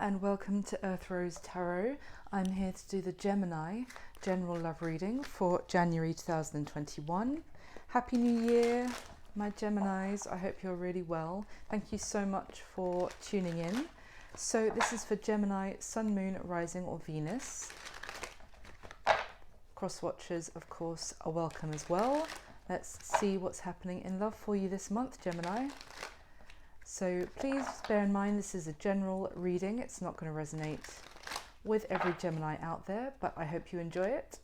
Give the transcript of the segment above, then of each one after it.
and welcome to Earth Rose Tarot. I'm here to do the Gemini general love reading for January 2021. Happy New Year, my Geminis. I hope you're really well. Thank you so much for tuning in. So this is for Gemini, Sun, Moon, Rising or Venus. Cross watchers, of course, are welcome as well. Let's see what's happening in love for you this month, Gemini. So please bear in mind this is a general reading. It's not going to resonate with every Gemini out there, but I hope you enjoy it.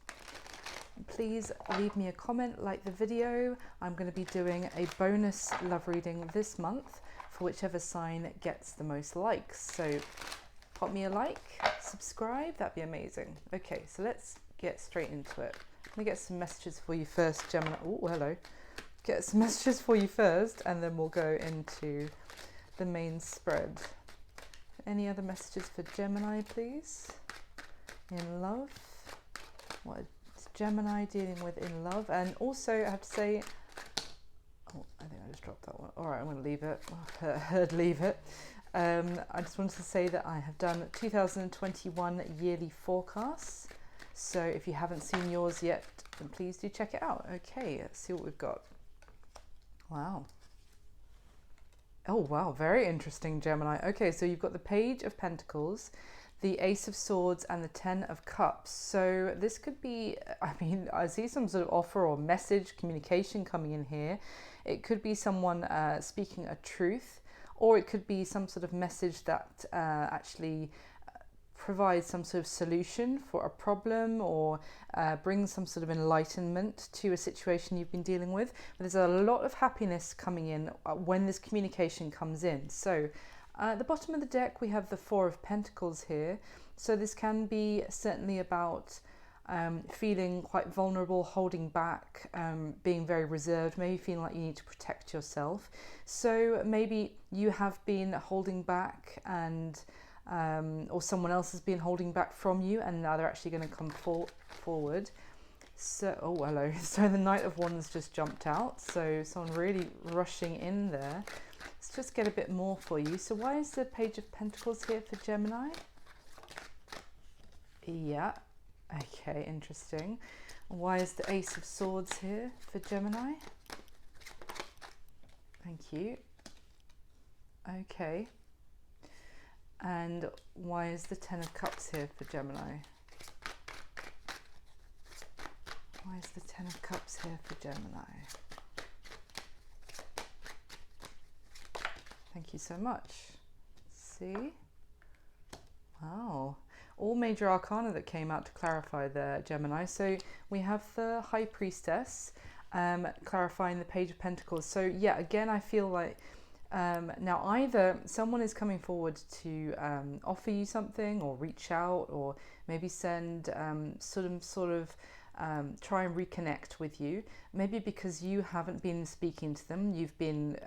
Please leave me a comment, like the video. I'm going to be doing a bonus love reading this month for whichever sign gets the most likes. So pop me a like, subscribe, that'd be amazing. Okay, so let's get straight into it. Let me get some messages for you first, Gemini. Oh, hello. Get some messages for you first, and then we'll go into the main spread. Any other messages for Gemini, please? In love. What is Gemini dealing with in love? And also, I have to say, oh, I think I just dropped that one. All right, I'm going to leave it. I heard leave it. I just wanted to say that I have done 2021 yearly forecasts. So if you haven't seen yours yet, then please do check it out. Okay, let's see what we've got. Wow. Oh, wow. Very interesting, Gemini. Okay, so you've got the Page of Pentacles, the Ace of Swords, and the Ten of Cups. So this could be, I mean, I see some sort of offer or message, communication coming in here. It could be someone speaking a truth, or it could be some sort of message that actually provides some sort of solution for a problem, or brings some sort of enlightenment to a situation you've been dealing with. But there's a lot of happiness coming in when this communication comes in. So at the bottom of the deck we have the Four of Pentacles here. So this can be certainly about feeling quite vulnerable, holding back, being very reserved, maybe feeling like you need to protect yourself. So maybe you have been holding back, and or someone else has been holding back from you, and now they're actually going to come forward. So, oh, hello. So the Knight of Wands just jumped out. So someone really rushing in there. Let's just get a bit more for you. So why is the Page of Pentacles here for Gemini? Yeah. Okay, interesting. Why is the Ace of Swords here for Gemini? Thank you. Okay. And why is the Ten of Cups here for Gemini? Why is the Ten of Cups here for Gemini? Thank you so much. See? Wow. All major arcana that came out to clarify there, Gemini. So we have the High Priestess clarifying the Page of Pentacles. So yeah, again, I feel like now either someone is coming forward to offer you something, or reach out, or maybe send sort of try and reconnect with you. Maybe because you haven't been speaking to them, you've been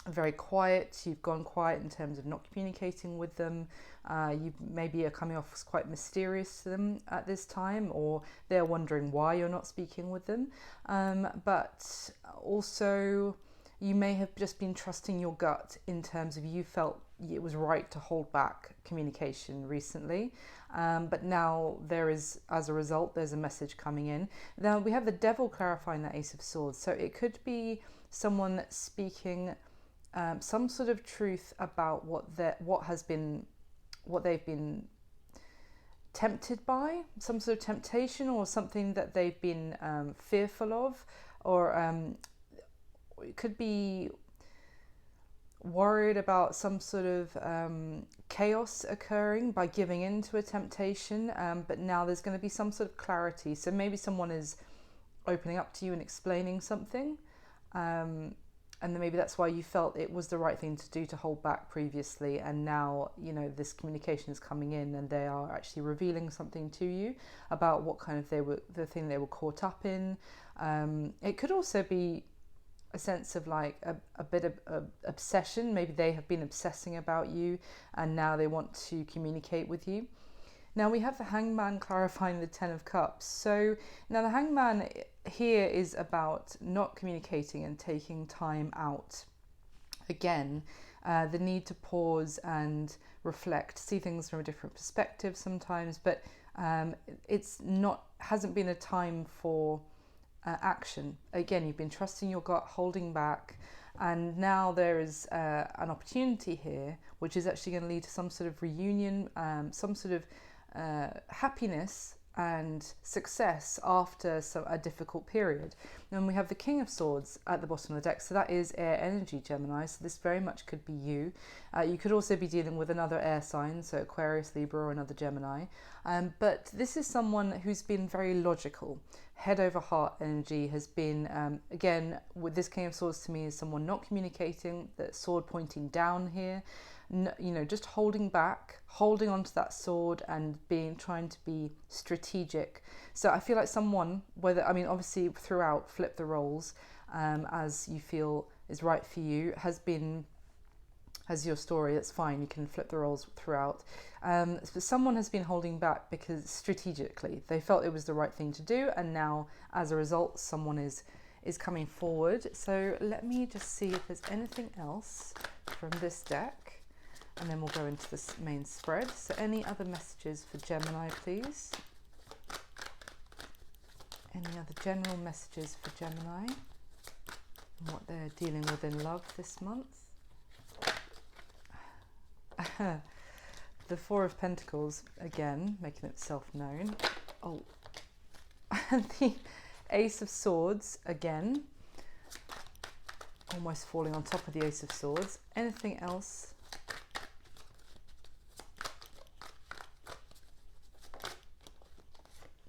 very quiet, you've gone quiet in terms of not communicating with them. You maybe are coming off as quite mysterious to them at this time, or they're wondering why you're not speaking with them. But also, you may have just been trusting your gut in terms of you felt it was right to hold back communication recently. But now there is, as a result, there's a message coming in. Now we have the Devil clarifying the Ace of Swords. So it could be someone speaking some sort of truth about what they've been tempted by, some sort of temptation, or something that they've been fearful of, or it could be worried about some sort of chaos occurring by giving in to a temptation, but now there's going to be some sort of clarity. So maybe someone is opening up to you and explaining something, and then maybe that's why you felt it was the right thing to do to hold back previously, and now, you know, this communication is coming in and they are actually revealing something to you about what kind of the thing they were caught up in. It could also be a sense of like a bit of obsession. Maybe they have been obsessing about you and now they want to communicate with you. Now we have the Hangman clarifying the Ten of Cups. So now the Hangman here is about not communicating and taking time out. Again, the need to pause and reflect, see things from a different perspective sometimes, but hasn't been a time for action. Again, you've been trusting your gut, holding back, and now there is an opportunity here which is actually going to lead to some sort of reunion, some sort of happiness and success after a difficult period. And we have the King of Swords at the bottom of the deck, so that is air energy, Gemini, so this very much could be you. You could also be dealing with another air sign, so Aquarius, Libra, or another Gemini, but this is someone who's been very logical. Head over heart energy has been, again, with this King of Swords to me is someone not communicating, the sword pointing down here, just holding back, holding onto that sword and trying to be strategic. So I feel like someone, obviously throughout, flip the roles as you feel is right for you, has your story, that's fine, you can flip the roles throughout. But someone has been holding back because strategically they felt it was the right thing to do, and now as a result someone is coming forward. So let me just see if there's anything else from this deck, and then we'll go into this main spread. So any other messages for Gemini, please? Any other general messages for Gemini and what they're dealing with in love this month? The Four of Pentacles, again, making itself known. Oh, and the Ace of Swords, again, almost falling on top of the Ace of Swords. Anything else?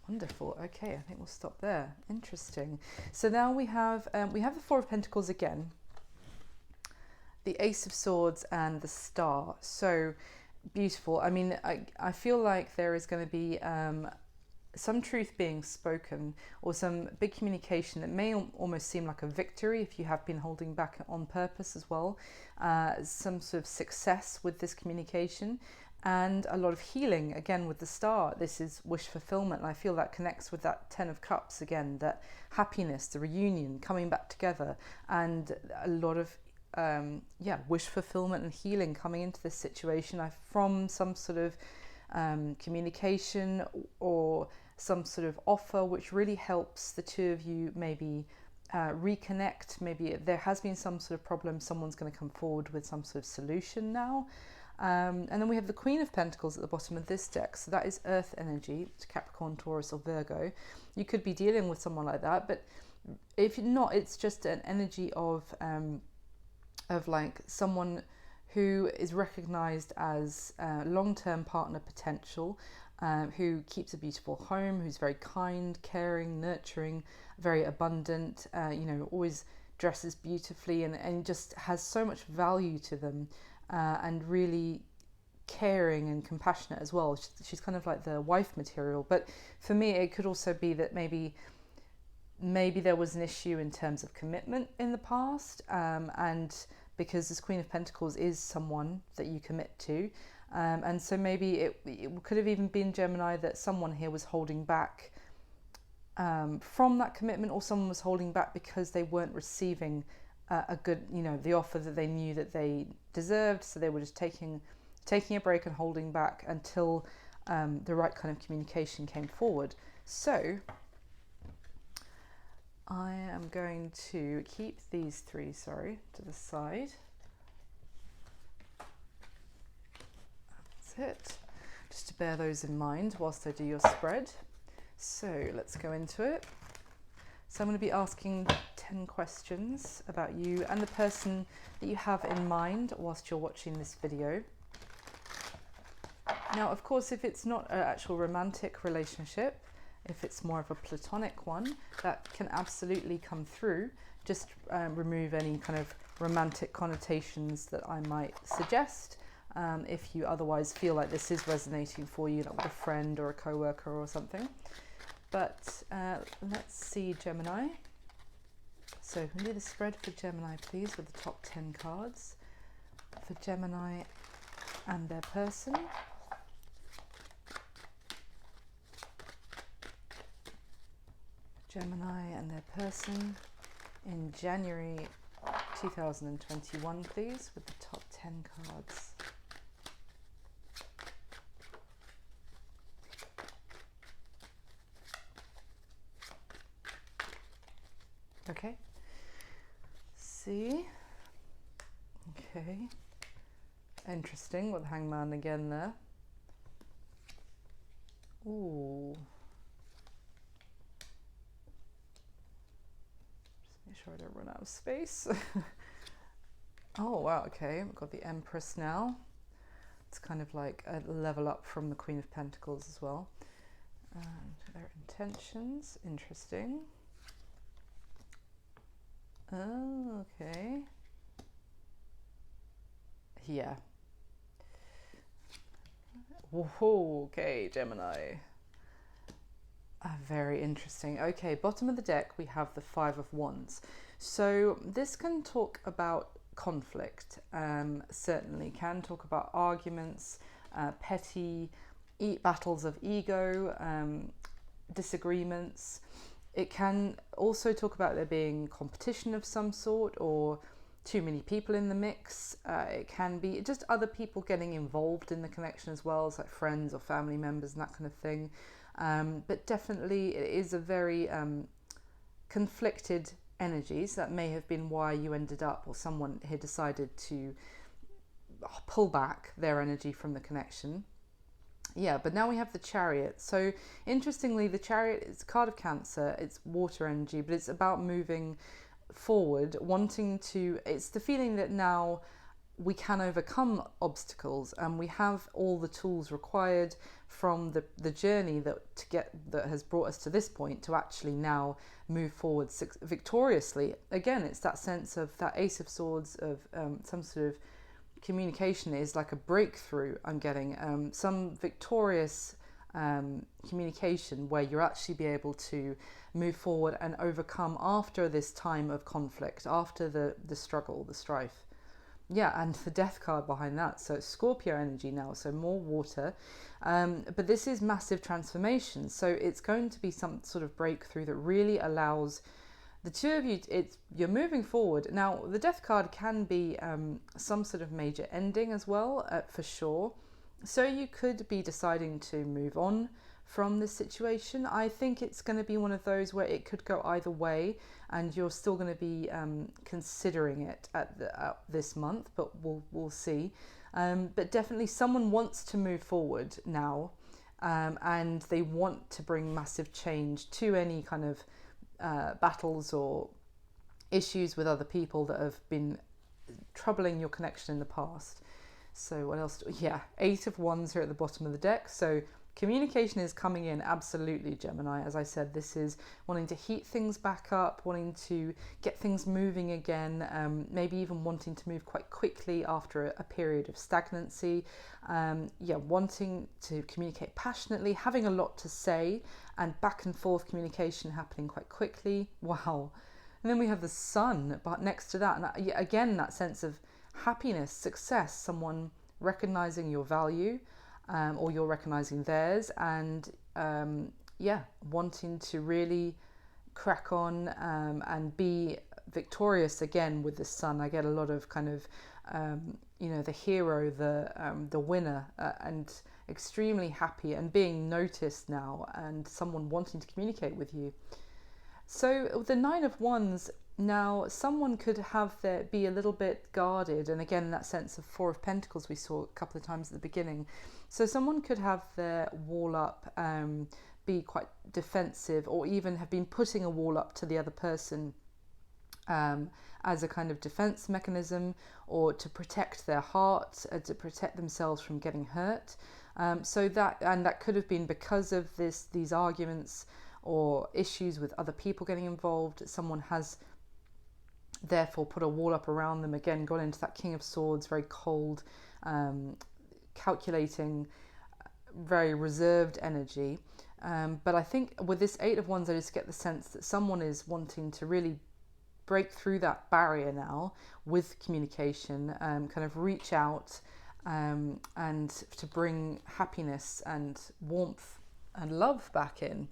Wonderful. Okay, I think we'll stop there. Interesting. So now we have the Four of Pentacles again, the Ace of Swords, and the Star. So beautiful. I mean, I feel like there is going to be some truth being spoken, or some big communication that may almost seem like a victory if you have been holding back on purpose as well. Some sort of success with this communication, and a lot of healing again with the Star. This is wish fulfillment, and I feel that connects with that Ten of Cups again, that happiness, the reunion, coming back together, and a lot of wish fulfillment and healing coming into this situation from some sort of communication or some sort of offer which really helps the two of you maybe reconnect. Maybe there has been some sort of problem, someone's going to come forward with some sort of solution now. And then we have the Queen of Pentacles at the bottom of this deck, so that is earth energy, Capricorn, Taurus or Virgo. You could be dealing with someone like that, but if not, it's just an energy of like someone who is recognized as long-term partner potential, who keeps a beautiful home, who's very kind, caring, nurturing, very abundant, always dresses beautifully, and just has so much value to them, and really caring and compassionate as well. She's kind of like the wife material. But for me, it could also be that maybe there was an issue in terms of commitment in the past, and because this Queen of Pentacles is someone that you commit to, and so maybe it could have even been, Gemini, that someone here was holding back from that commitment, or someone was holding back because they weren't receiving a good, the offer that they knew that they deserved, so they were just taking a break and holding back until the right kind of communication came forward. So I am going to keep these three, to the side. That's it. Just to bear those in mind whilst I do your spread. So let's go into it. So I'm going to be asking 10 questions about you and the person that you have in mind whilst you're watching this video. Now, of course, if it's not an actual romantic relationship, if it's more of a platonic one, that can absolutely come through. Just remove any kind of romantic connotations that I might suggest. If you otherwise feel like this is resonating for you, like with a friend or a co-worker or something. But let's see, Gemini. So can we do the spread for Gemini, please, with the top 10 cards for Gemini and their person. Gemini and their person in January 2021, please, with the top 10 cards. Okay. See. Okay. Interesting with Hangman again there. Ooh. Just make sure I don't run out of space. Oh wow, okay, we've got the Empress now. It's kind of like a level up from the Queen of Pentacles as well. And their intentions, interesting. Oh, okay. Yeah. Whoa, okay, Gemini. Very interesting. Okay, bottom of the deck, we have the Five of Wands. So this can talk about conflict, certainly can talk about arguments, petty battles of ego, disagreements. It can also talk about there being competition of some sort or too many people in the mix. It can be just other people getting involved in the connection as well, as like friends or family members and that kind of thing. But definitely it is a very conflicted energies. That may have been why you ended up, or someone had decided to pull back their energy from the connection. Yeah, but now we have the Chariot. So interestingly, the Chariot is a card of Cancer. It's water energy, but it's about moving forward, wanting to, it's the feeling that now we can overcome obstacles and we have all the tools required from the journey that has brought us to this point to actually now move forward victoriously. Again, it's that sense of that Ace of Swords of some sort of communication is like a breakthrough. I'm getting some victorious communication where you're actually be able to move forward and overcome after this time of conflict, after the struggle, the strife. Yeah, and the Death card behind that. So it's Scorpio energy now, so more water. But this is massive transformation. So it's going to be some sort of breakthrough that really allows the two of you, you're moving forward. Now, the Death card can be some sort of major ending as well, for sure. So you could be deciding to move on from this situation. I think it's going to be one of those where it could go either way, and you're still going to be considering it at this month, but we'll see. But definitely someone wants to move forward now, and they want to bring massive change to any kind of battles or issues with other people that have been troubling your connection in the past. So what else? Yeah, 8 of Wands here at the bottom of the deck. So communication is coming in, absolutely, Gemini. As I said, this is wanting to heat things back up, wanting to get things moving again, maybe even wanting to move quite quickly after a period of stagnancy. Yeah, wanting to communicate passionately, having a lot to say, and back and forth communication happening quite quickly. Wow. And then we have the Sun, but next to that, and again, that sense of happiness, success, someone recognizing your value, or you're recognizing theirs, and yeah, wanting to really crack on and be victorious again with the Sun. I get a lot of kind of you know, the hero, the winner, and extremely happy and being noticed now, and someone wanting to communicate with you. So the 9 of Wands. Now, someone could have be a little bit guarded, and again, that sense of 4 of Pentacles we saw a couple of times at the beginning. So someone could have their wall up, be quite defensive, or even have been putting a wall up to the other person as a kind of defense mechanism, or to protect their heart, to protect themselves from getting hurt. So that could have been because of these arguments or issues with other people getting involved. Someone has therefore put a wall up around them, again gone into that King of Swords, very cold, calculating, very reserved energy. But I think with this 8 of Wands, I just get the sense that someone is wanting to really break through that barrier now with communication, kind of reach out and to bring happiness and warmth and love back in.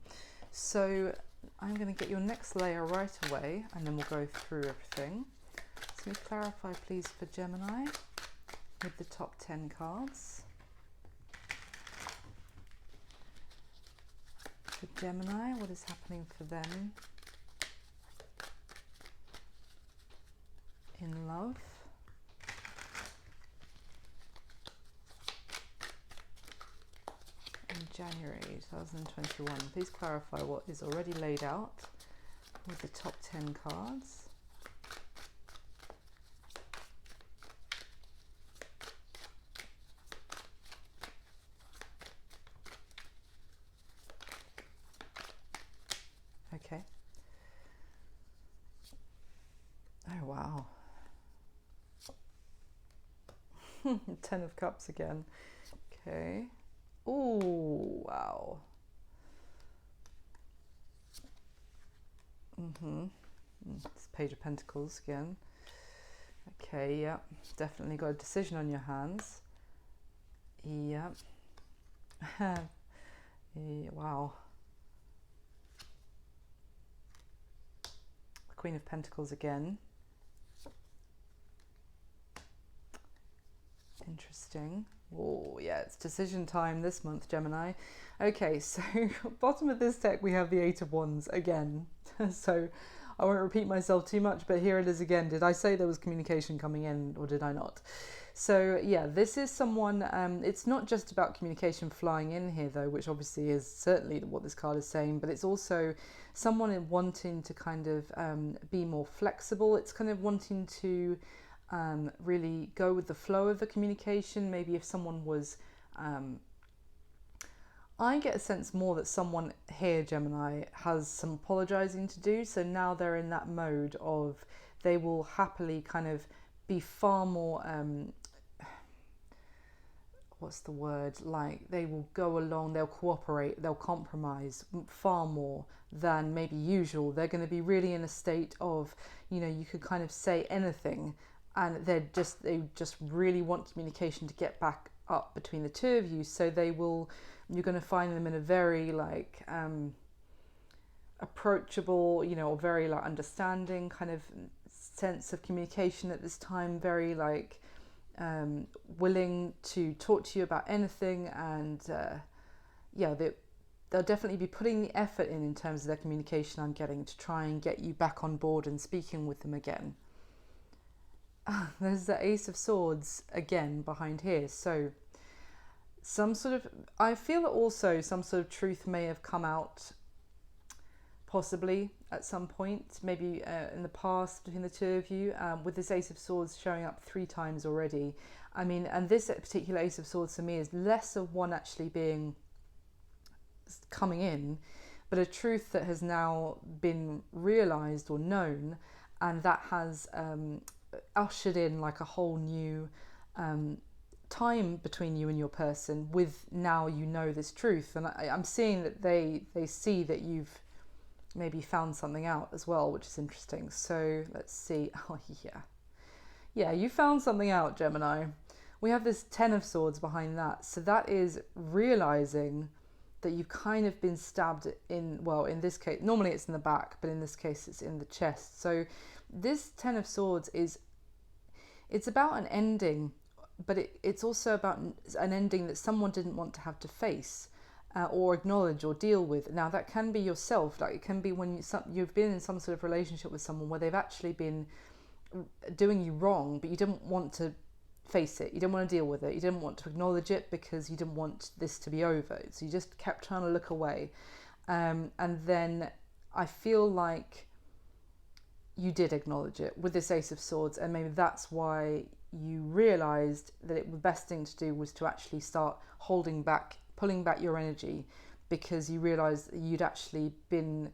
So I'm going to get your next layer right away, and then we'll go through everything. So let me clarify, please, for Gemini. with the top 10 cards. For Gemini, what is happening for them in love? In January 2021. Please clarify what is already laid out with the top 10 cards. Okay. Oh, wow. 10 of Cups again. Okay. Oh, wow. It's Page of Pentacles again. Okay, yeah. Definitely got a decision on your hands. Yeah. Yeah, wow. Queen of Pentacles again. Interesting. Oh, yeah, it's decision time this month, Gemini. Okay, so bottom of this deck we have the Eight of Wands again. So I won't repeat myself too much, but here it is again. Did I say there was communication coming in, or did I not? So yeah, this is someone, it's not just about communication flying in here though, which obviously is certainly what this card is saying, but it's also someone wanting to kind of be more flexible. It's kind of wanting to really go with the flow of the communication. Maybe if someone was, I get a sense more that someone here, Gemini, has some apologizing to do. So now they're in that mode of they will happily kind of be far more, what's the word, like they will go along, they'll cooperate, they'll compromise far more than maybe usual. They're going to be really in a state of, you know, you could kind of say anything and they just really want communication to get back up between the two of you. So they will, you're going to find them in a very like approachable, you know, or very like understanding kind of sense of communication at this time, very like willing to talk to you about anything, and yeah, they'll definitely be putting the effort in terms of their communication, I'm getting, to try and get you back on board and speaking with them again. There's the Ace of Swords again behind here. So some sort of, I feel that also some sort of truth may have come out possibly at some point, maybe in the past between the two of you, with this Ace of Swords showing up 3 times already. I mean, and this particular Ace of Swords for me is less of one actually being coming in, but a truth that has now been realized or known, and that has ushered in like a whole new time between you and your person, with now you know this truth. And I'm seeing that they see that you've maybe found something out as well, which is interesting. So let's see. Oh yeah, you found something out, Gemini. We have this 10 of Swords behind that, so that is realizing that you've kind of been stabbed in, well, in this case normally it's in the back, but in this case it's in the chest. So this 10 of Swords it's about an ending, but it's also about an ending that someone didn't want to have to face or acknowledge or deal with. Now that can be yourself, like it can be when you've been in some sort of relationship with someone where they've actually been doing you wrong, but you didn't want to face it, you didn't want to deal with it, you didn't want to acknowledge it because you didn't want this to be over, so you just kept trying to look away, and then I feel like you did acknowledge it with this Ace of Swords, and maybe that's why you realized that the best thing to do was to actually start holding back, pulling back your energy, because you realized that you'd actually been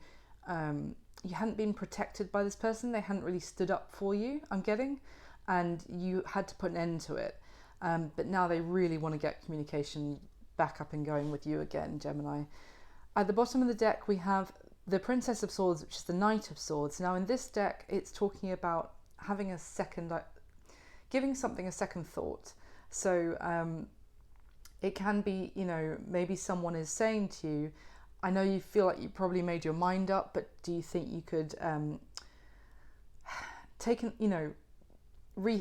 you hadn't been protected by this person. They hadn't really stood up for you, I'm getting, and you had to put an end to it, but now they really want to get communication back up and going with you again, Gemini. At the bottom of the deck we have the Princess of Swords, which is the Knight of Swords. Now in this deck it's talking about having a second, giving something a second thought. So it can be, you know, maybe someone is saying to you, I know you feel like you probably made your mind up, but do you think you could take, you know,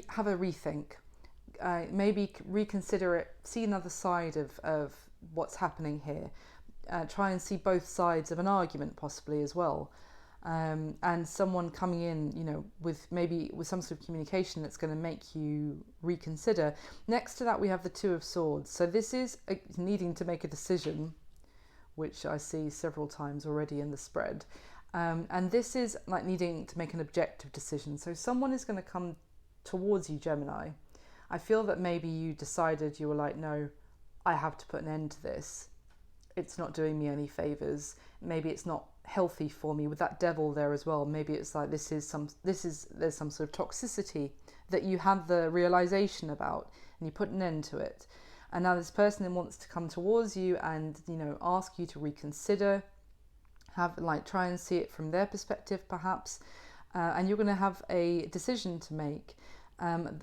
have a rethink, maybe reconsider it, see another side of what's happening here. Try and see both sides of an argument possibly as well. And someone coming in, you know, with some sort of communication that's going to make you reconsider. Next to that, we have the Two of Swords. So this is needing to make a decision, which I see several times already in the spread. And this is like needing to make an objective decision. So someone is going to come towards you, Gemini. I feel that maybe you decided, you were like, no, I have to put an end to this. It's not doing me any favors. Maybe it's not healthy for me, with that devil there as well. Maybe it's like there's some sort of toxicity that you had the realization about, and you put an end to it. And now this person wants to come towards you and, you know, ask you to reconsider, try and see it from their perspective perhaps, and you're going to have a decision to make,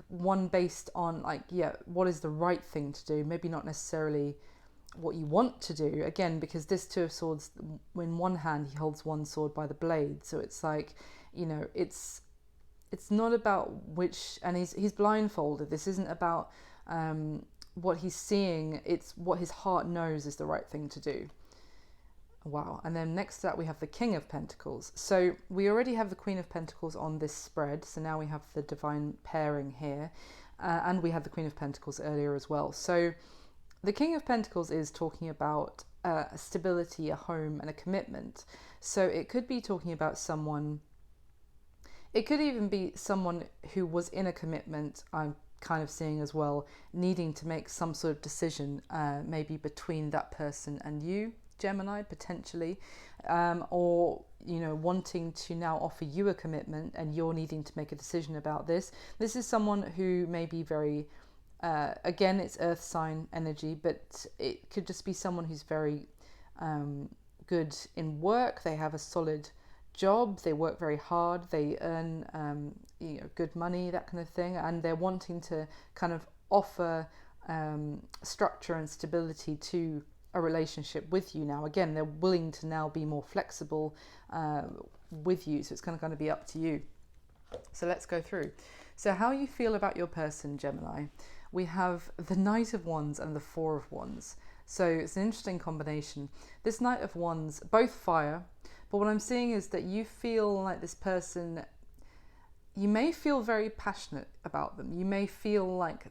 one based on what is the right thing to do, maybe not necessarily what you want to do, again, because this Two of Swords, in one hand he holds one sword by the blade, so it's like, you know, it's not about which, and he's blindfolded. This isn't about what he's seeing, it's what his heart knows is the right thing to do. Wow. And then next to that we have the King of Pentacles. So we already have the Queen of Pentacles on this spread, so now we have the divine pairing here, and we had the Queen of Pentacles earlier as well. So the King of Pentacles is talking about stability, a home, and a commitment. So it could be talking about someone, it could even be someone who was in a commitment, I'm kind of seeing as well, needing to make some sort of decision, maybe between that person and you, Gemini, potentially, or, you know, wanting to now offer you a commitment and you're needing to make a decision about this. This is someone who may be very... again, it's earth sign energy, but it could just be someone who's very good in work. They have a solid job, they work very hard, they earn good money, that kind of thing, and they're wanting to kind of offer structure and stability to a relationship with you now. Again, they're willing to now be more flexible with you, so it's going to be up to you. So let's go through. So how you feel about your person, Gemini. We have the Knight of Wands and the Four of Wands. So it's an interesting combination. This Knight of Wands, both fire, but what I'm seeing is that you feel like this person, you may feel very passionate about them. You may feel like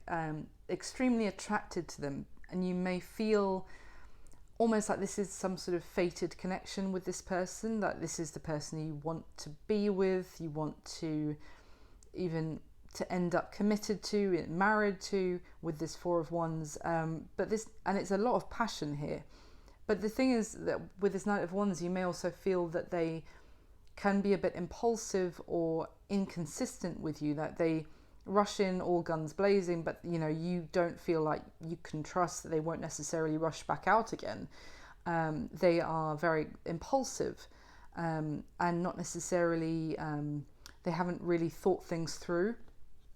extremely attracted to them, and you may feel almost like this is some sort of fated connection with this person, that this is the person you want to be with, you want to even to end up committed to, married to, with this Four of Wands. But it's a lot of passion here. But the thing is that with this Knight of Wands, you may also feel that they can be a bit impulsive or inconsistent with you, that they rush in all guns blazing, but you know, you don't feel like you can trust that they won't necessarily rush back out again. They are very impulsive, and not necessarily, they haven't really thought things through.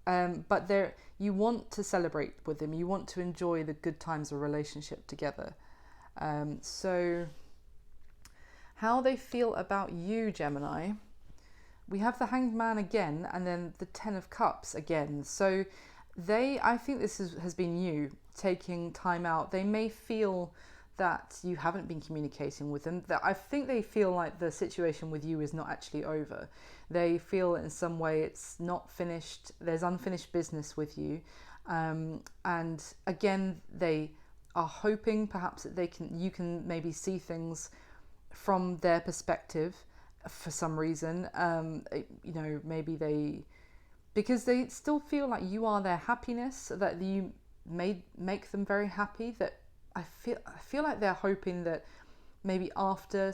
But you want to celebrate with them. You want to enjoy the good times of a relationship together. So how they feel about you, Gemini. We have the Hanged Man again, and then the Ten of Cups again. So I think this has been you taking time out. They may feel that you haven't been communicating with them. That I think they feel like the situation with you is not actually over. They feel in some way it's not finished. There's unfinished business with you. And again, they are hoping perhaps that you can maybe see things from their perspective for some reason. Maybe because they still feel like you are their happiness, that you make them very happy. That I feel like they're hoping that maybe after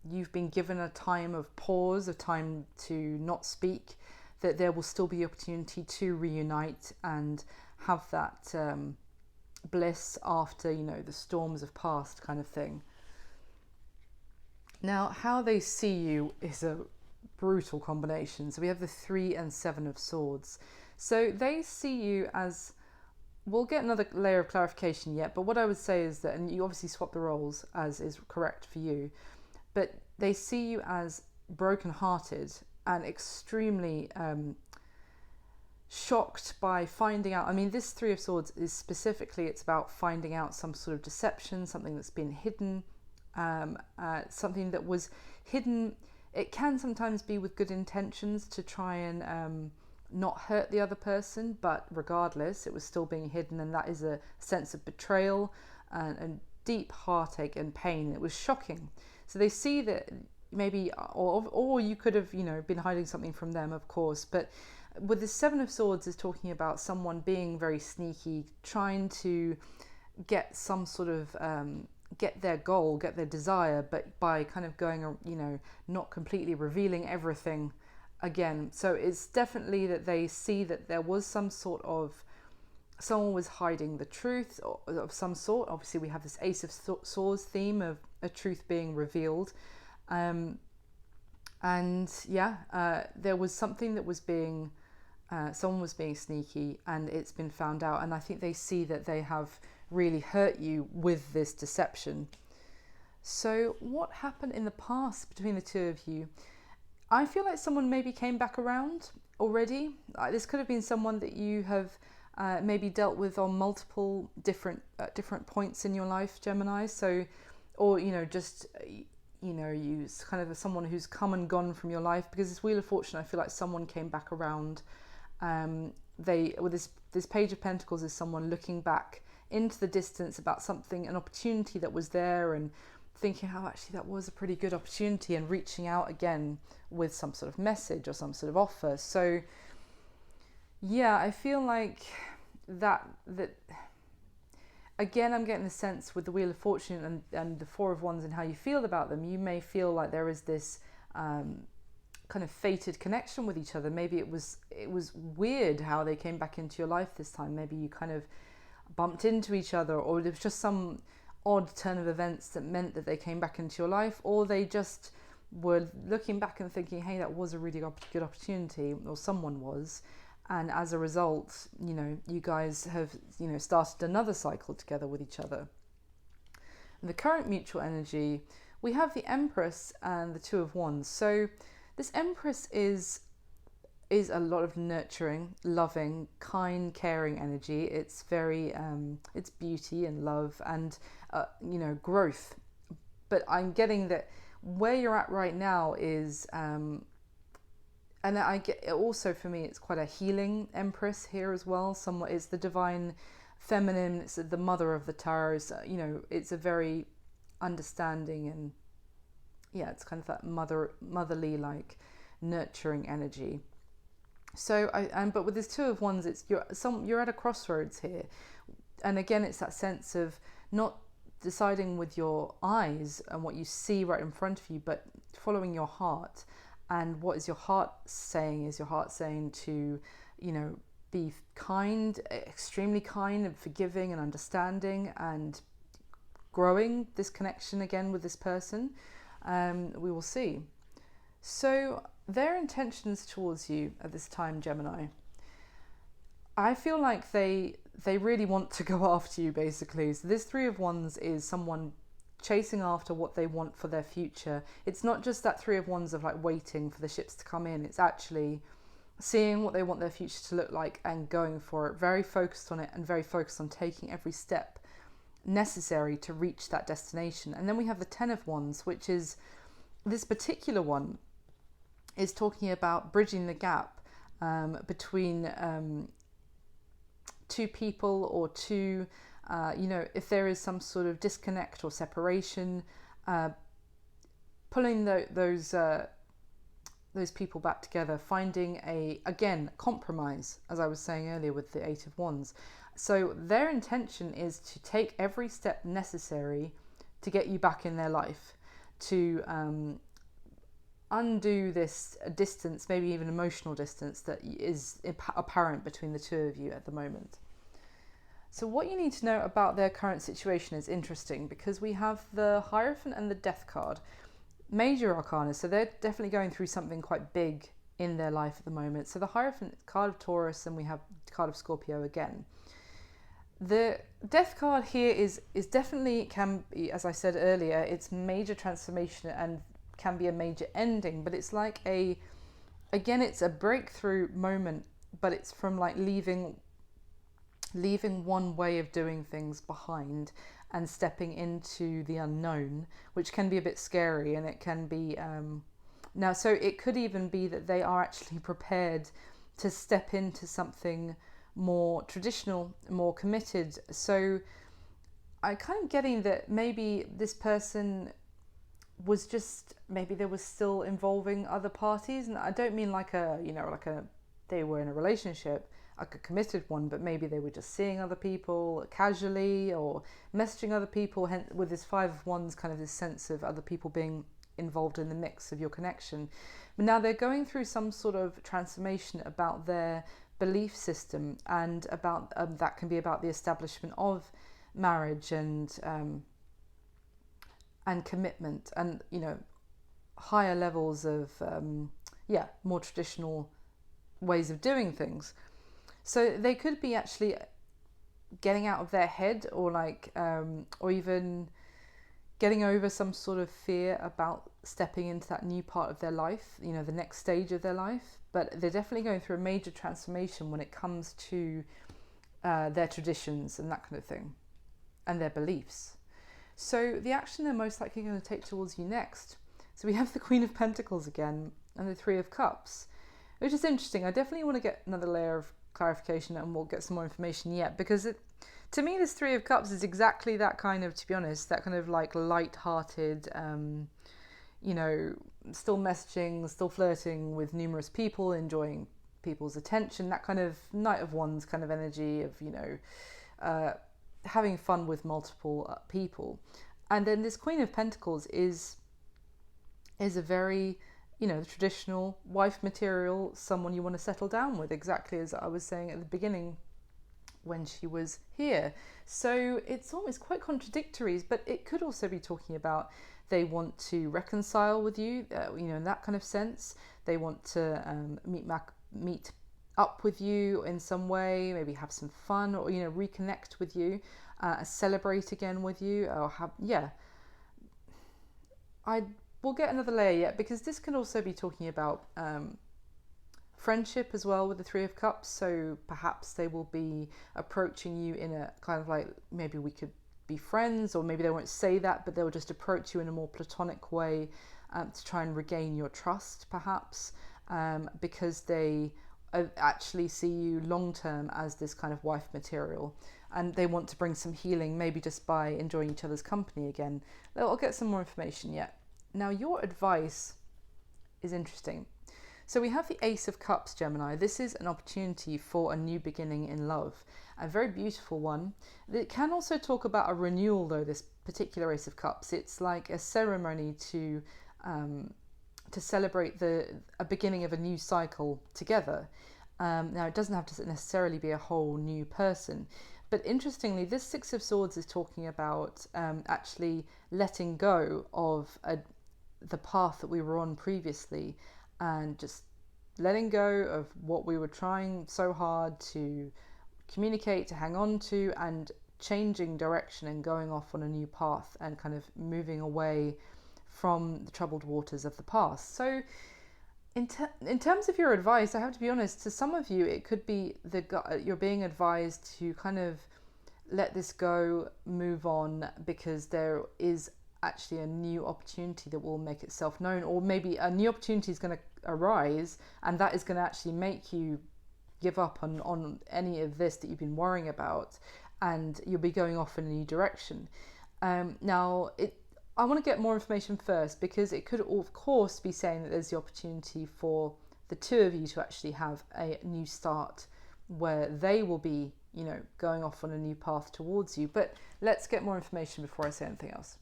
you've been given a time of pause, a time to not speak, that there will still be opportunity to reunite and have that bliss after, the storms have passed, kind of thing. Now, how they see you is a brutal combination. So we have the 3 and 7 of Swords. So they see you as, we'll get another layer of clarification yet, but what I would say is that, and you obviously swap the roles as is correct for you, but they see you as broken-hearted and extremely shocked by finding out. I mean, this Three of Swords is specifically, it's about finding out some sort of deception, something that's been hidden, something that was hidden. It can sometimes be with good intentions to try and not hurt the other person, but regardless, it was still being hidden, and that is a sense of betrayal and deep heartache and pain. It was shocking. So they see that maybe, or you could have, been hiding something from them, of course, but with the Seven of Swords is talking about someone being very sneaky, trying to get some sort of get their goal, get their desire, but by kind of going, not completely revealing everything again. So it's definitely that they see that there was some sort of, someone was hiding the truth of some sort. Obviously we have this Ace of Swords theme of a truth being revealed. There was something that was being, someone was being sneaky, and it's been found out. And I think they see that they have really hurt you with this deception. So what happened in the past between the two of you? I feel like someone maybe came back around already. This could have been someone that you have maybe dealt with on multiple different points in your life, Gemini. So, or you kind of someone who's come and gone from your life, because this Wheel of Fortune, I feel like someone came back around. With this Page of Pentacles is someone looking back into the distance about something, an opportunity that was there, and thinking how actually that was a pretty good opportunity, and reaching out again with some sort of message or some sort of offer. So yeah, I feel like that again, I'm getting the sense with the Wheel of Fortune and the Four of Wands and how you feel about them, you may feel like there is this kind of fated connection with each other. Maybe it was weird how they came back into your life this time. Maybe you kind of bumped into each other, or there was just some odd turn of events that meant that they came back into your life, or they just were looking back and thinking, hey, that was a really good opportunity, or someone was, and as a result, you guys have started another cycle together with each other. In the current mutual energy, we have the Empress and the Two of Wands. So this Empress is a lot of nurturing, loving, kind, caring energy. It's very it's beauty and love and growth. But I'm getting that where you're at right now is and I get also, for me, it's quite a healing Empress here as well. Somewhat, it's the divine feminine, it's the mother of the tarot. It's a very understanding, and it's kind of that motherly, like nurturing energy. So but with this Two of Wands, you're at a crossroads here, and again, it's that sense of not deciding with your eyes and what you see right in front of you, but following your heart. And what is your heart saying? Is your heart saying to, be kind, extremely kind and forgiving and understanding, and growing this connection again with this person? We will see. So their intentions towards you at this time, Gemini, I feel like they really want to go after you, basically. So this Three of Wands is someone chasing after what they want for their future. It's not just that Three of Wands of like waiting for the ships to come in. It's actually seeing what they want their future to look like and going for it. Very focused on it, and very focused on taking every step necessary to reach that destination. And then we have the Ten of Wands, which is this particular one is talking about bridging the gap between two people, or two if there is some sort of disconnect or separation, pulling those people back together, finding again compromise, as I was saying earlier with the Eight of Wands. So their intention is to take every step necessary to get you back in their life, to undo this distance, maybe even emotional distance that is apparent between the two of you at the moment. So what you need to know about their current situation is interesting, because we have the Hierophant and the Death card, major arcana, so they're definitely going through something quite big in their life at the moment. So the Hierophant, card of Taurus, and we have card of Scorpio again. The Death card here is definitely, can be, as I said earlier, it's major transformation and can be a major ending, but it's like it's a breakthrough moment but it's from like leaving one way of doing things behind and stepping into the unknown, which can be a bit scary, and it can be now, so it could even be that they are actually prepared to step into something more traditional, more committed. So I'm kind of getting that maybe this person was just, maybe they were still involving other parties, and I don't mean like a, you know, like a, they were in a relationship, like a committed one, but maybe they were just seeing other people casually or messaging other people, hence with this Five of Wands, kind of this sense of other people being involved in the mix of your connection. But now they're going through some sort of transformation about their belief system, and about that can be about the establishment of marriage and commitment, and, you know, higher levels of more traditional ways of doing things. So they could be actually getting out of their head, or like or even getting over some sort of fear about stepping into that new part of their life, you know, the next stage of their life. But they're definitely going through a major transformation when it comes to their traditions and that kind of thing, and their beliefs. So the action they're most likely going to take towards you next. So we have the Queen of Pentacles again, and the Three of Cups, which is interesting. I definitely want to get another layer of clarification, and we'll get some more information yet, because to me, this Three of Cups is exactly that kind of, to be honest, that kind of like light-hearted, you know, still messaging, still flirting with numerous people, enjoying people's attention, that kind of Knight of Wands kind of energy of, you know, having fun with multiple people. And then this Queen of Pentacles is a very, you know, traditional wife material, someone you want to settle down with, exactly as I was saying at the beginning when she was here. So it's almost quite contradictory, but it could also be talking about they want to reconcile with you, you know, in that kind of sense. They want to meet up with you in some way, maybe have some fun, or, you know, reconnect with you, celebrate again with you, or have, we'll get another layer yet, because this can also be talking about friendship as well with the Three of Cups. So perhaps they will be approaching you in a kind of like, maybe we could be friends, or maybe they won't say that, but they'll just approach you in a more platonic way to try and regain your trust, perhaps, because they actually see you long term as this kind of wife material, and they want to bring some healing, maybe just by enjoying each other's company again. I'll get some more information yet. Now, your advice is interesting. So we have the Ace of Cups, Gemini. This is an opportunity for a new beginning in love, a very beautiful one. It can also talk about a renewal, though, this particular Ace of Cups. It's like a ceremony to celebrate a beginning of a new cycle together. Now, it doesn't have to necessarily be a whole new person. But interestingly, this Six of Swords is talking about actually letting go of the path that we were on previously, and just letting go of what we were trying so hard to communicate, to hang on to, and changing direction and going off on a new path, and kind of moving away from the troubled waters of the past. So in terms of your advice, I have to be honest, to some of you it could be you're being advised to kind of let this go, move on, because there is actually a new opportunity that will make itself known, or maybe a new opportunity is going to arise, and that is going to actually make you give up on any of this that you've been worrying about, and you'll be going off in a new direction. I want to get more information first, because it could of course be saying that there's the opportunity for the two of you to actually have a new start, where they will be, you know, going off on a new path towards you. But let's get more information before I say anything else.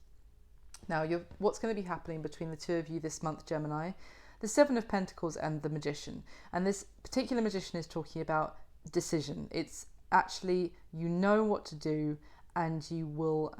Now, what's going to be happening between the two of you this month, Gemini? The Seven of Pentacles and the Magician. And this particular Magician is talking about decision. It's actually, you know what to do, and you will,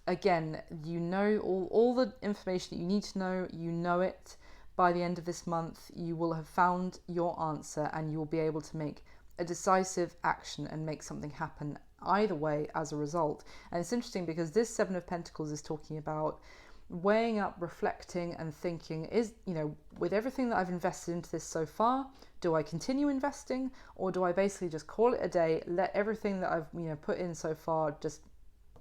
again, you know all the information that you need to know, you know it. By the end of this month, you will have found your answer, and you will be able to make a decisive action and make something happen either way as a result. And it's interesting because this Seven of Pentacles is talking about weighing up, reflecting and thinking, is, you know, with everything that I've invested into this so far, do I continue investing, or do I basically just call it a day, let everything that I've, you know, put in so far just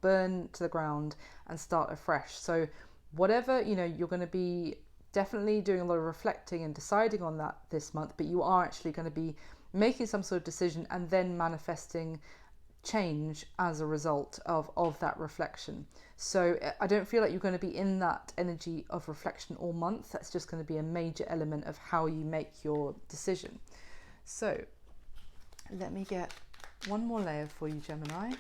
burn to the ground and start afresh? So whatever, you know, you're going to be definitely doing a lot of reflecting and deciding on that this month, but you are actually going to be making some sort of decision and then manifesting change as a result of that reflection. So I don't feel like you're going to be in that energy of reflection all month. That's just going to be a major element of how you make your decision. So let me get one more layer for you, Gemini. Can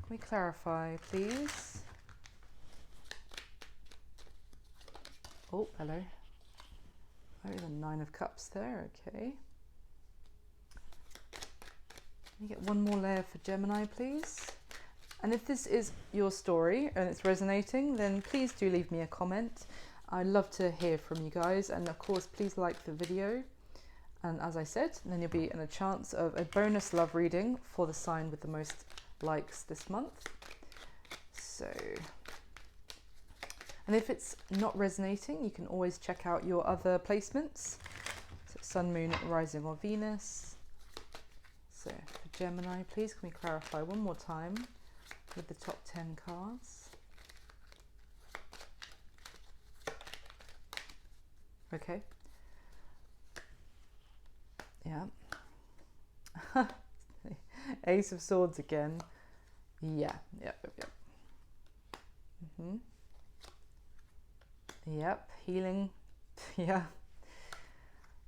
we clarify, please? Oh, hello. Oh, the Nine of Cups there, okay. Can you get one more layer for Gemini, please? And if this is your story and it's resonating, then please do leave me a comment. I'd love to hear from you guys. And of course, please like the video. And as I said, then you'll be in a chance of a bonus love reading for the sign with the most likes this month. So, and if it's not resonating, you can always check out your other placements. So Sun, Moon, Rising or Venus. So for Gemini, please can we clarify one more time with the top 10 cards? Okay. Yeah. Ace of Swords again. Yeah. Yep. Yep. Healing. Yeah.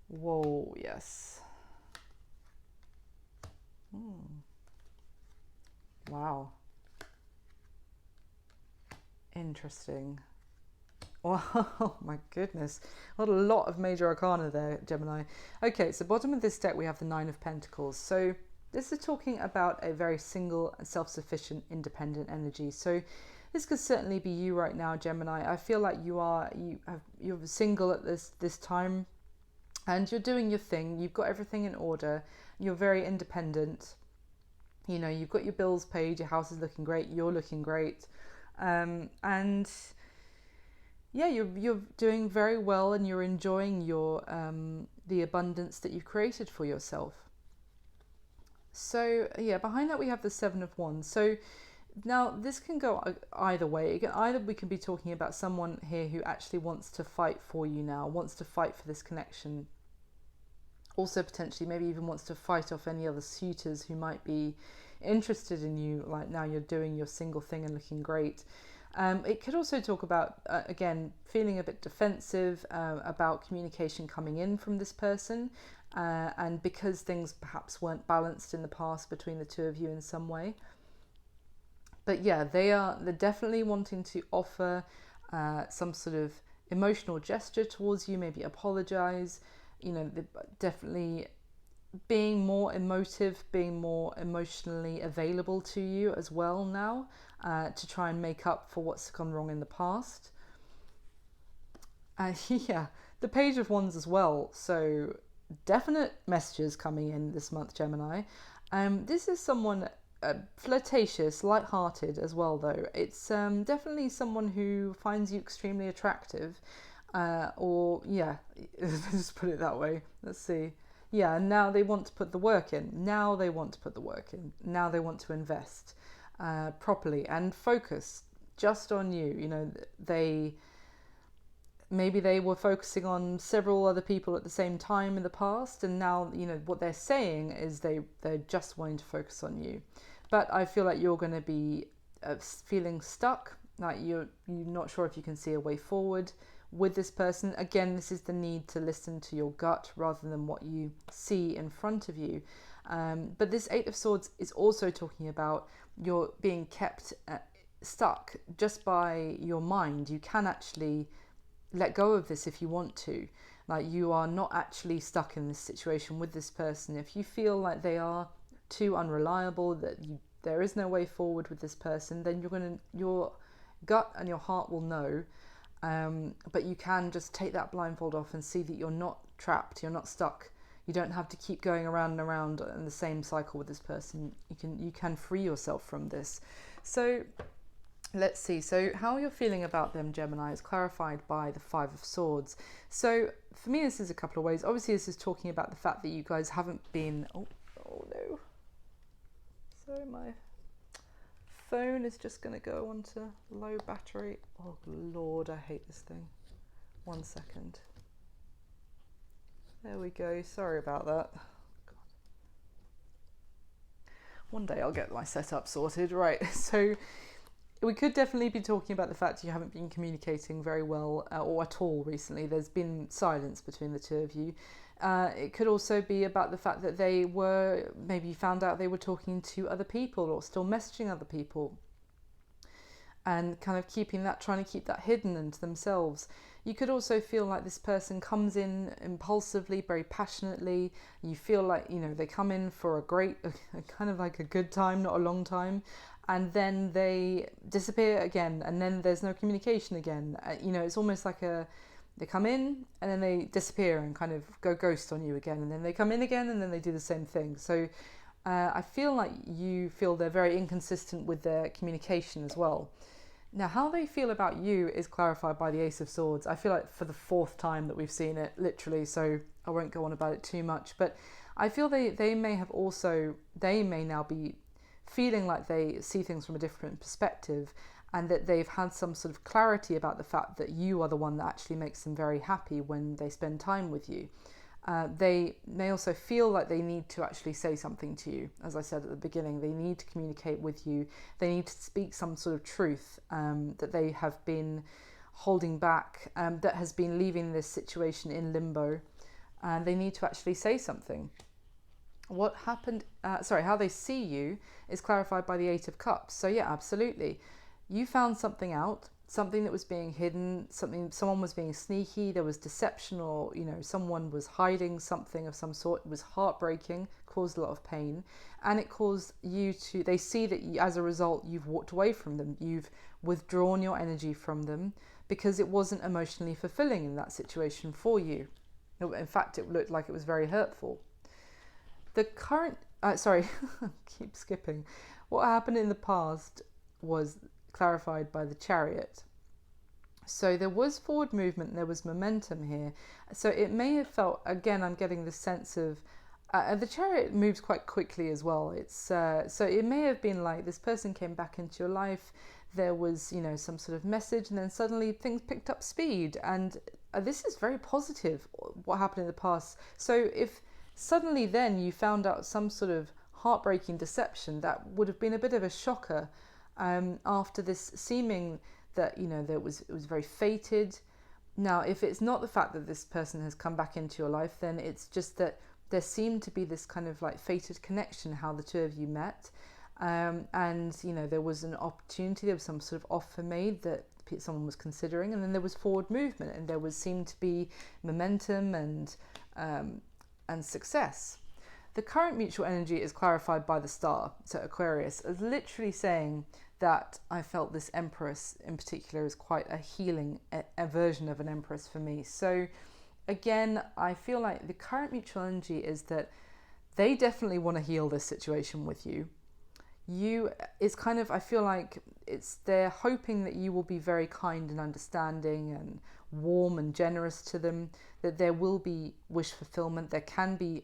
Whoa. Yes. Wow. Interesting. Wow, my goodness. What a lot of major arcana there, Gemini. Okay, so bottom of this deck we have the Nine of Pentacles. So this is talking about a very single and self-sufficient, independent energy. So this could certainly be you right now, Gemini. I feel like you're single at this time, and you're doing your thing. You've got everything in order. You're very independent. You know, you've got your bills paid. Your house is looking great. You're looking great, and yeah, you're doing very well, and you're enjoying your the abundance that you've created for yourself. So yeah, behind that we have the Seven of Wands. So now this can go either way. Either we can be talking about someone here who actually wants to fight for you now, wants to fight for this connection. Also potentially maybe even wants to fight off any other suitors who might be interested in you, like now you're doing your single thing and looking great. It could also talk about, again, feeling a bit defensive about communication coming in from this person, and because things perhaps weren't balanced in the past between the two of you in some way. But yeah, they're definitely wanting to offer some sort of emotional gesture towards you, maybe apologize, you know, definitely being more emotive, being more emotionally available to you as well now, to try and make up for what's gone wrong in the past. Yeah, the Page of Wands as well. So definite messages coming in this month, Gemini. This is someone flirtatious, light-hearted as well, though. It's definitely someone who finds you extremely attractive, or yeah, let's put it that way. Let's see. Yeah, now they want to put the work in. Now they want to put the work in. Now they want to invest properly and focus just on you. You know, maybe they were focusing on several other people at the same time in the past, and now, you know, what they're saying is they're just wanting to focus on you. But I feel like you're going to be feeling stuck, like you're not sure if you can see a way forward with this person. Again, this is the need to listen to your gut rather than what you see in front of you. But this Eight of Swords is also talking about you're being kept stuck just by your mind. You can actually let go of this if you want to. Like, you are not actually stuck in this situation with this person. If you feel like they are too unreliable, that there is no way forward with this person, then your gut and your heart will know. But you can just take that blindfold off and see that you're not trapped, you're not stuck. You don't have to keep going around and around in the same cycle with this person. You can free yourself from this. So Let's see. So how you're feeling about them, Gemini, is clarified by the Five of Swords. So for me, this is a couple of ways. Obviously, this is talking about the fact that you guys haven't been... Oh no. So my phone is just going to go onto low battery. Oh Lord, I hate this thing. 1 second. There we go. Sorry about that. God. One day I'll get my setup sorted. Right. So we could definitely be talking about the fact you haven't been communicating very well or at all recently. There's been silence between the two of you. It could also be about the fact that they were, maybe you found out they were talking to other people or still messaging other people, and kind of trying to keep that hidden into themselves. You could also feel like this person comes in impulsively, very passionately. You feel like, they come in for a kind of like a good time, not a long time. And then they disappear again, and then there's no communication again. It's almost like they come in and then they disappear and kind of go ghost on you again, and then they come in again and then they do the same thing. So I feel like you feel they're very inconsistent with their communication as well. Now, how they feel about you is clarified by the Ace of Swords. I feel like for the 4th time that we've seen it, literally, so I won't go on about it too much. But I feel they may now be feeling like they see things from a different perspective, and that they've had some sort of clarity about the fact that you are the one that actually makes them very happy when they spend time with you. They may also feel like they need to actually say something to you. As I said at the beginning, they need to communicate with you. They need to speak some sort of truth that they have been holding back, that has been leaving this situation in limbo. And they need to actually say something. What happened, how they see you is clarified by the Eight of Cups. So yeah, absolutely. You found something out, something that was being hidden, someone was being sneaky, there was deception, or someone was hiding something of some sort. It was heartbreaking, caused a lot of pain, and it caused you to, they see that as a result you've walked away from them, you've withdrawn your energy from them because it wasn't emotionally fulfilling in that situation for you. In fact, it looked like it was very hurtful. The current, keep skipping. What happened in the past was clarified by the Chariot. So there was forward movement, there was momentum here. So it may have felt, again, I'm getting the sense of, the Chariot moves quite quickly as well. It's so it may have been like this person came back into your life, there was, some sort of message, and then suddenly things picked up speed. And this is very positive, what happened in the past. So if suddenly then you found out some sort of heartbreaking deception, that would have been a bit of a shocker after this seeming that, that it was very fated. Now, if it's not the fact that this person has come back into your life, then it's just that there seemed to be this kind of like fated connection, how the two of you met. And, there was an opportunity, there was some sort of offer made that someone was considering, and then there was forward movement, and there seemed to be momentum and success. The current mutual energy is clarified by the star, so Aquarius, is literally saying that I felt this Empress in particular is quite a healing a version of an Empress for me. So again, I feel like the current mutual energy is that they definitely want to heal this situation with you. It's kind of, I feel like they're hoping that you will be very kind and understanding and warm and generous to them, that there will be wish fulfillment, there can be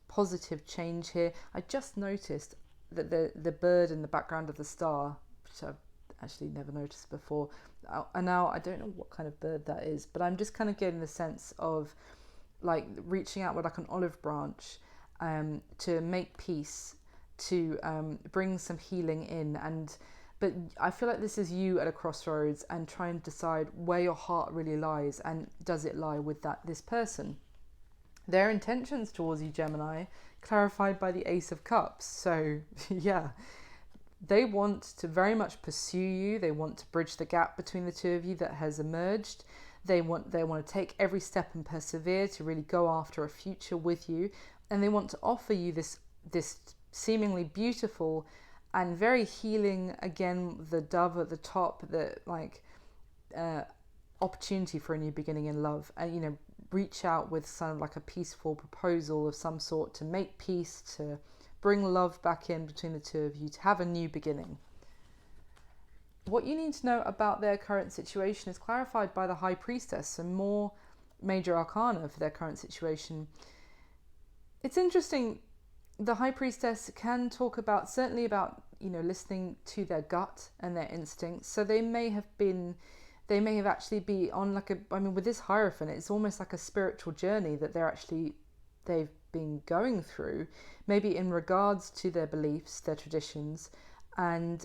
positive change here. I just noticed that the bird in the background of the star, which I've actually never noticed before, and now I don't know what kind of bird that is, but I'm just kind of getting the sense of like reaching out with like an olive branch to make peace, to bring some healing in. But I feel like this is you at a crossroads and trying to decide where your heart really lies, and does it lie with this person. Their intentions towards you, Gemini, clarified by the Ace of Cups. So yeah, they want to very much pursue you. They want to bridge the gap between the two of you that has emerged. They want to take every step and persevere to really go after a future with you, and they want to offer you this seemingly beautiful and very healing, again, the dove at the top, the opportunity for a new beginning in love, and reach out with some like a peaceful proposal of some sort to make peace, to bring love back in between the two of you, to have a new beginning. what you need to know about their current situation is clarified by the High Priestess and more major arcana for their current situation. It's interesting, the High Priestess can talk about, certainly about, listening to their gut and their instincts. So they may have actually be on with this Hierophant, it's almost like a spiritual journey that they've been going through, maybe in regards to their beliefs, their traditions. And,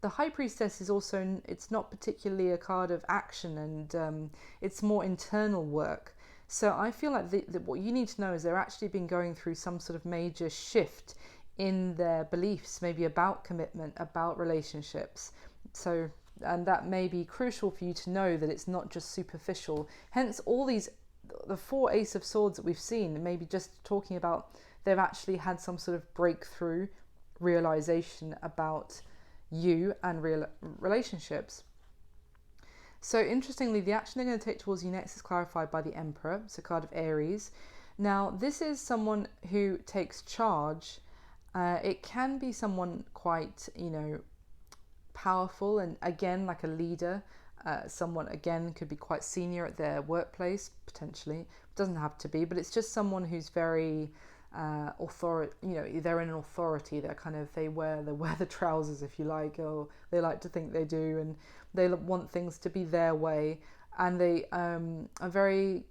the High Priestess is also, it's not particularly a card of action, and it's more internal work. So I feel like what you need to know is they're actually been going through some sort of major shift in their beliefs, maybe about commitment, about relationships. So, and that may be crucial for you to know that it's not just superficial. Hence the 4 Ace of Swords that we've seen, maybe just talking about they've actually had some sort of breakthrough realization about you and real relationships. So interestingly, the action they're going to take towards you next is clarified by the Emperor. It's a card of Aries. Now, this is someone who takes charge. It can be someone quite, powerful, and again, like a leader. Someone, again, could be quite senior at their workplace, potentially. It doesn't have to be, but it's just someone who's very they're in an authority. They wear the trousers, if you like, or they like to think they do, and they want things to be their way, and they are very,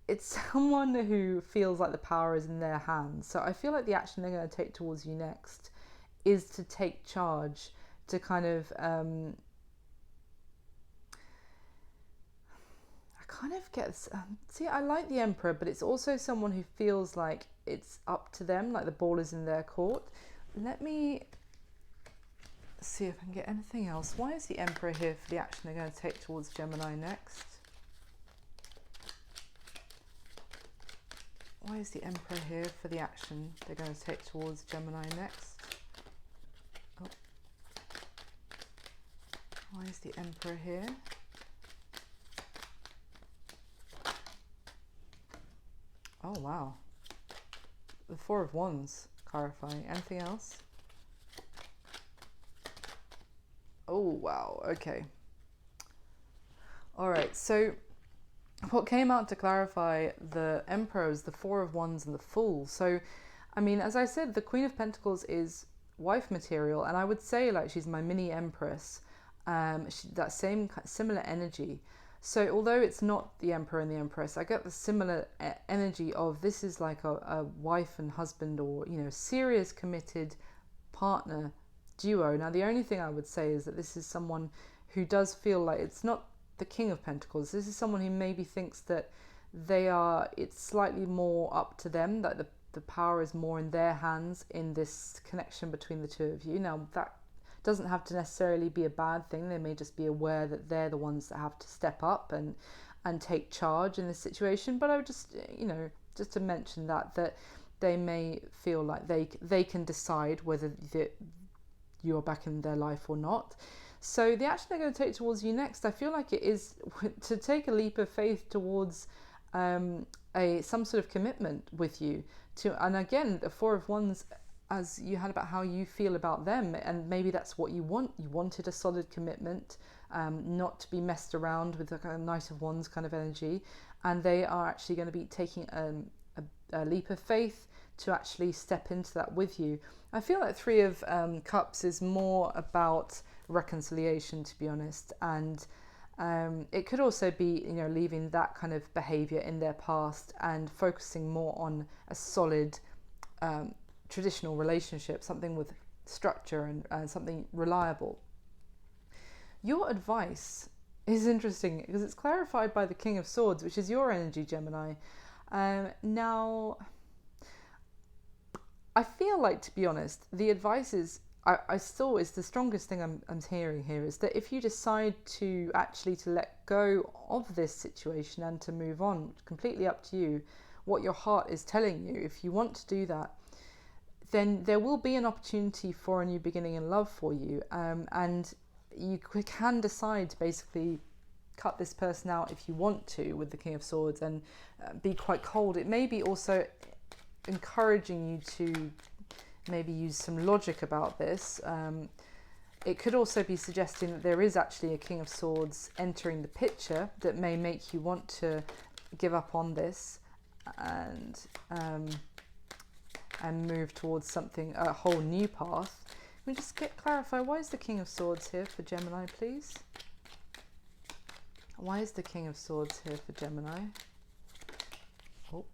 it's someone who feels like the power is in their hands. So I feel like the action they're going to take towards you next is to take charge, to kind of I like the Emperor, but it's also someone who feels like it's up to them, like the ball is in their court. Let me see if I can get anything else. Why is the Emperor here for the action they're going to take towards Gemini next? Why is the Emperor here for the action they're going to take towards Gemini next? Oh. Why is the Emperor here? Oh, wow. The 4 of Wands clarifying. Anything else? Oh, wow. Okay. All right. So what came out to clarify the Emperor is the 4 of Wands and the Fool. So, I mean, as I said, the Queen of Pentacles is wife material, and I would say like she's my mini Empress. That similar energy. So although it's not the Emperor and the Empress, I get the similar energy of this is like a wife and husband, or serious committed partner duo. Now the only thing I would say is that this is someone who does feel like it's not the King of Pentacles. This is someone who maybe thinks that it's slightly more up to them, that the power is more in their hands in this connection between the two of you. Now that doesn't have to necessarily be a bad thing. They may just be aware that they're the ones that have to step up and take charge in this situation. But I would just, just to mention that they may feel like they can decide whether you're back in their life or not. So the action they're going to take towards you next, I feel like it is to take a leap of faith towards some sort of commitment with you. And again, the 4 of Wands, as you had about how you feel about them, and maybe that's what you want. You wanted a solid commitment, not to be messed around with a kind of Knight of Wands kind of energy, and they are actually going to be taking a leap of faith to actually step into that with you. I feel like 3 of Cups is more about reconciliation, to be honest, and it could also be leaving that kind of behavior in their past and focusing more on a solid traditional relationship, something with structure and something reliable. Your advice is interesting because it's clarified by the King of Swords, which is your energy, Gemini. Now, I feel like, to be honest, the advice is, I still, is the strongest thing I'm hearing here, is that if you decide to let go of this situation and to move on, completely up to you, what your heart is telling you, if you want to do that, then there will be an opportunity for a new beginning in love for you, and you can decide to basically cut this person out if you want to with the King of Swords and be quite cold. It may be also encouraging you to maybe use some logic about this. It could also be suggesting that there is actually a King of Swords entering the picture that may make you want to give up on this and move towards something, a whole new path. Let me just clarify, why is the King of Swords here for Gemini, please? Why is the King of Swords here for Gemini? Oh.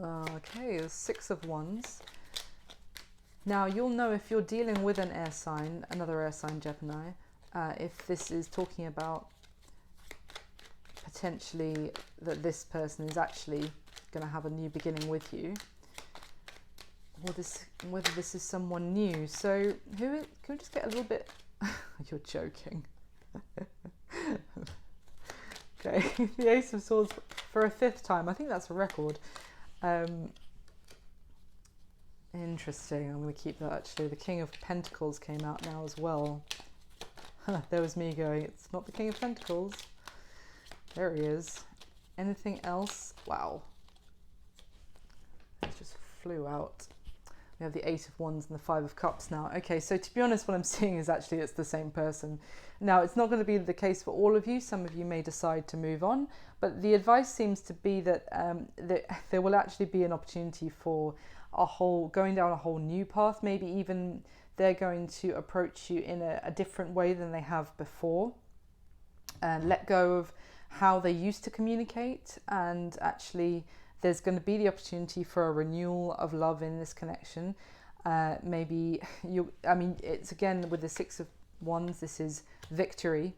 Oh, okay, there's 6 of Wands. Now, you'll know if you're dealing with an air sign, another air sign, Gemini, if this is talking about potentially that this person is actually going to have a new beginning with you, or whether this is someone new. So, can we just get a little bit... You're joking. Okay, the Ace of Swords for a 5th time. I think that's a record. Interesting. I'm going to keep that actually. The King of Pentacles came out now as well. There was me going, it's not the King of Pentacles. There he is. Anything else? Wow. It just flew out. We have the 8 of Wands and the 5 of Cups now. Okay, so to be honest, what I'm seeing is actually it's the same person. Now, it's not going to be the case for all of you. Some of you may decide to move on, but the advice seems to be that, that there will actually be an opportunity for going down a whole new path. Maybe even they're going to approach you in a different way than they have before, and let go of how they used to communicate, and actually there's going to be the opportunity for a renewal of love in this connection. Maybe it's again with the 6 of Wands, this is victory,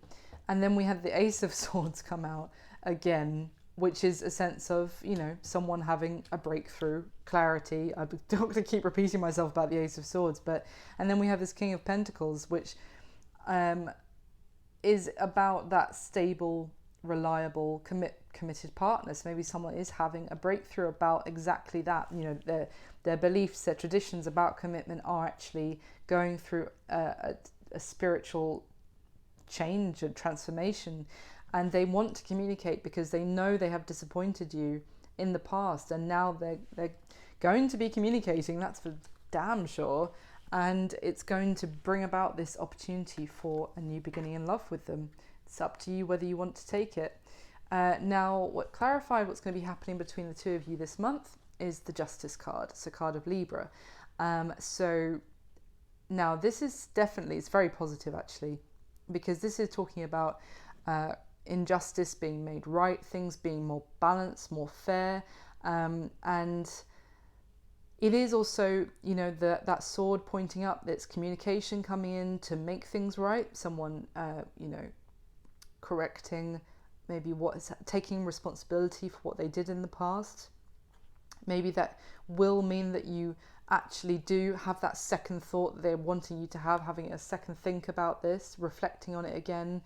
and then we have the Ace of Swords come out again, which is a sense of, you know, someone having a breakthrough, clarity. I'm not going to keep repeating myself about the Ace of Swords, and then we have this King of Pentacles, which is about that stable, reliable, committed partner. So maybe someone is having a breakthrough about exactly that. You know, their beliefs, their traditions about commitment are actually going through a spiritual change and transformation. And they want to communicate because they know they have disappointed you in the past, and now they're going to be communicating, that's for damn sure, and it's going to bring about this opportunity for a new beginning in love with them. It's up to you whether you want to take it. Now, clarify what's going to be happening between the 2 of you this month is the Justice card. It's a card of Libra. So now this is definitely, it's very positive actually, because this is talking about injustice being made right, things being more balanced, more fair, and it is also, you know, that sword pointing up, that's communication coming in to make things right, someone you know, correcting maybe taking responsibility for what they did in the past. Maybe that will mean that you actually do have that second thought that they're wanting you to have, having a second think about this, reflecting on it again,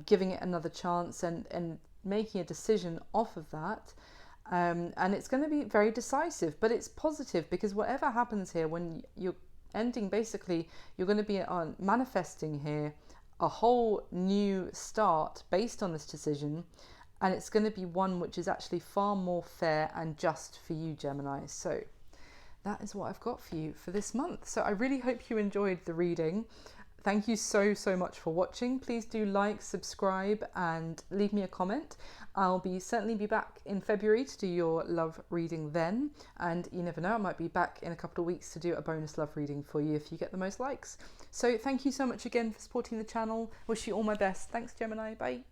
giving it another chance, and making a decision off of that. And it's going to be very decisive, but it's positive, because whatever happens here, when you're ending, basically you're going to be manifesting here a whole new start based on this decision, and it's going to be one which is actually far more fair and just for you, Gemini. So that is what I've got for you for this month. So I really hope you enjoyed the reading. Thank you so much for watching. Please do like, subscribe, and leave me a comment. I'll certainly be back in February to do your love reading then. And you never know, I might be back in a couple of weeks to do a bonus love reading for you if you get the most likes. So thank you so much again for supporting the channel. Wish you all my best. Thanks, Gemini. Bye.